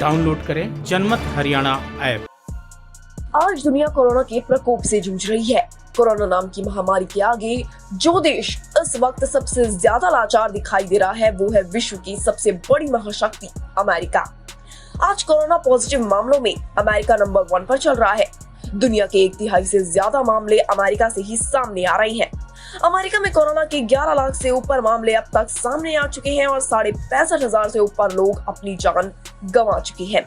Download करें जनमत Haryana app. आज दुनिया कोरोना के प्रकोप से जूझ रही है। कोरोना नाम की महामारी के आगे जो देश इस वक्त सबसे ज्यादा लाचार दिखाई दे रहा है वो है विश्व की सबसे बड़ी महाशक्ति अमेरिका। आज कोरोना पॉजिटिव मामलों में अमेरिका नंबर 1 पर चल रहा है। दुनिया के 1/3 से ज्यादा मामले अमेरिका से ही सामने आ रहे हैं। अमेरिका में कोरोना के 11 लाख से ऊपर मामले अब तक सामने आ चुके हैं और 65,500 से ऊपर लोग अपनी जान गंवा चुके हैं।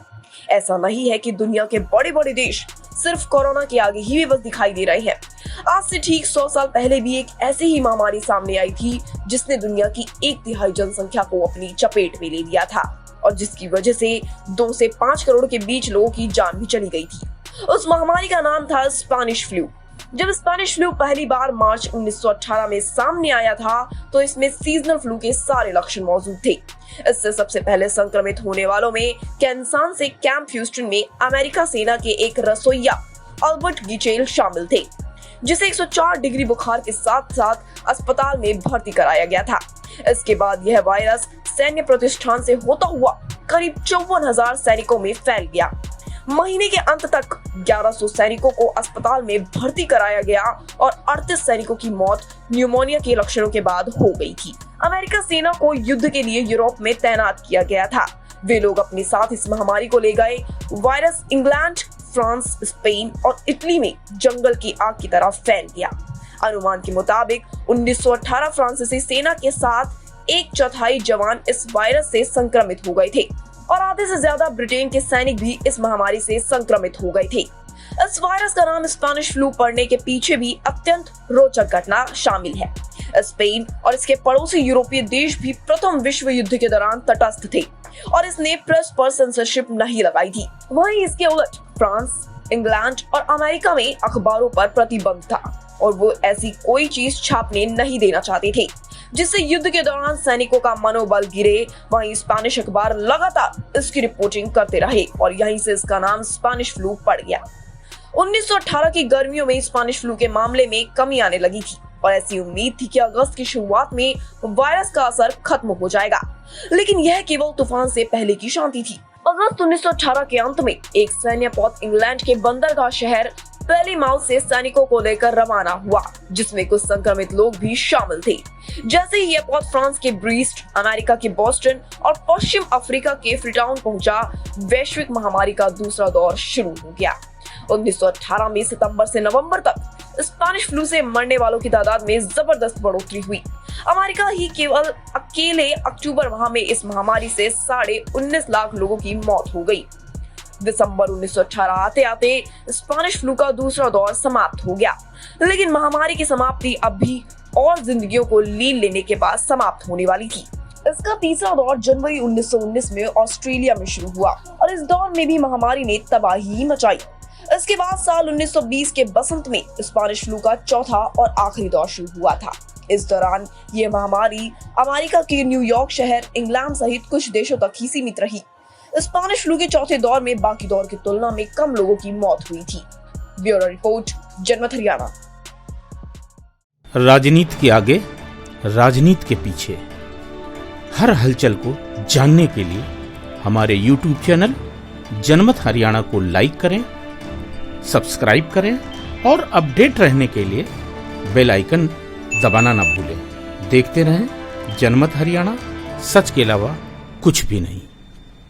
ऐसा नहीं है कि दुनिया के बड़े बड़े देश सिर्फ कोरोना के आगे ही बेबस दिखाई दे रहे हैं। आज से ठीक 100 साल पहले भी एक ऐसी ही महामारी सामने आई थी जिसने दुनिया की 1/3 जनसंख्या को अपनी चपेट में ले लिया था और जिसकी वजह से 2 से 5 करोड़ के बीच लोगों की जान भी चली गई थी। उस महामारी का नाम था स्पेनिश फ्लू। जब स्पेनिश फ्लू पहली बार मार्च 1918 में सामने आया था तो इसमें सीजनल फ्लू के सारे लक्षण मौजूद थे। इससे सबसे पहले संक्रमित होने वालों में कैंसान से कैंप ह्यूस्टन में अमेरिका सेना के एक रसोइया अल्बर्ट गिचेल शामिल थे, जिसे 104 डिग्री बुखार के साथ साथ अस्पताल में भर्ती कराया गया था। इसके बाद यह वायरस सैन्य प्रतिष्ठान से होता हुआ करीब 54,000 सैनिकों में फैल गया। महीने के अंत तक 1100 सैनिकों को अस्पताल में भर्ती कराया गया और 38 सैनिकों की मौत न्यूमोनिया के लक्षणों के बाद हो गई थी। अमेरिका सेना को युद्ध के लिए यूरोप में तैनात किया गया था। वे लोग अपने साथ इस महामारी को ले गए। वायरस इंग्लैंड, फ्रांस, स्पेन और इटली में जंगल की आग की तरह फैल गया। अनुमान के मुताबिक 1918 फ्रांसीसी सेना के साथ 1/4 जवान इस वायरस से संक्रमित हो गए थे और आधे से ज्यादा ब्रिटेन के सैनिक भी इस महामारी से संक्रमित हो गए थे। इस वायरस का नाम स्पेनिश फ्लू पड़ने के पीछे भी अत्यंत रोचक घटना शामिल है। स्पेन और इसके पड़ोसी यूरोपीय देश भी प्रथम विश्व युद्ध के दौरान तटस्थ थे और इसने प्रेस पर सेंसरशिप नहीं लगाई थी। वहीं इसके उलट फ्रांस, इंग्लैंड और अमेरिका में अखबारों पर प्रतिबंध था और वो ऐसी कोई चीज छापने नहीं देना चाहते थे जिससे युद्ध के दौरान सैनिकों का मनोबल गिरे। वहीं स्पेनिश अखबार लगातार इसकी रिपोर्टिंग करते रहे और यहीं से इसका नाम स्पेनिश फ्लू पड़ गया। 1918 की गर्मियों में स्पेनिश फ्लू के मामले में कमी आने लगी थी और ऐसी उम्मीद थी कि अगस्त की शुरुआत में वायरस का असर खत्म हो जाएगा, लेकिन यह केवल तूफान से पहले की शांति थी। अगस्त 1918 के अंत में एक सैन्य पौध इंग्लैंड के बंदरगाह शहर प्लेयमाउथ से सैनिकों को लेकर रवाना हुआ, जिसमें कुछ संक्रमित लोग भी शामिल थे। जैसे ही यह पौध फ्रांस के ब्रीस्ट, अमेरिका के बोस्टन और पश्चिम अफ्रीका के फ्रीटाउन पहुंचा, वैश्विक महामारी का दूसरा दौर शुरू हो गया। 1918 में सितंबर से नवंबर तक स्पेनिश फ्लू से मरने वालों की तादाद में जबरदस्त बढ़ोतरी हुई। अमेरिका ही केवल अकेले अक्टूबर माह में इस महामारी से 19.5 लाख लोगों की मौत हो गई। दिसंबर 1918 आते आते स्पेनिश फ्लू का दूसरा दौर समाप्त हो गया, लेकिन महामारी की समाप्ति अब भी और जिंदगियों को लील लेने के बाद समाप्त होने वाली थी। इसका तीसरा दौर जनवरी 1919 में ऑस्ट्रेलिया में शुरू हुआ और इस दौर में भी महामारी ने तबाही मचाई। इसके बाद साल 1920 के बसंत में स्पेनिश फ्लू का चौथा और आखिरी दौर शुरू हुआ था। इस दौरान ये महामारी अमेरिका के न्यूयॉर्क शहर, इंग्लैंड सहित कुछ देशों तक ही सीमित रही। स्पेनिश फ्लू के चौथे दौर में बाकी दौर की तुलना में कम लोगों की मौत हुई थी। ब्यूरो रिपोर्ट, जनमत हरियाणा। राजनीति के आगे, राजनीति के पीछे, हर हलचल को जानने के लिए हमारे YouTube चैनल जनमत हरियाणा को लाइक करें, सब्सक्राइब करें और अपडेट रहने के लिए बेल आइकन दबाना ना भूलें। देखते रहें जनमत हरियाणा, सच के अलावा कुछ भी नहीं।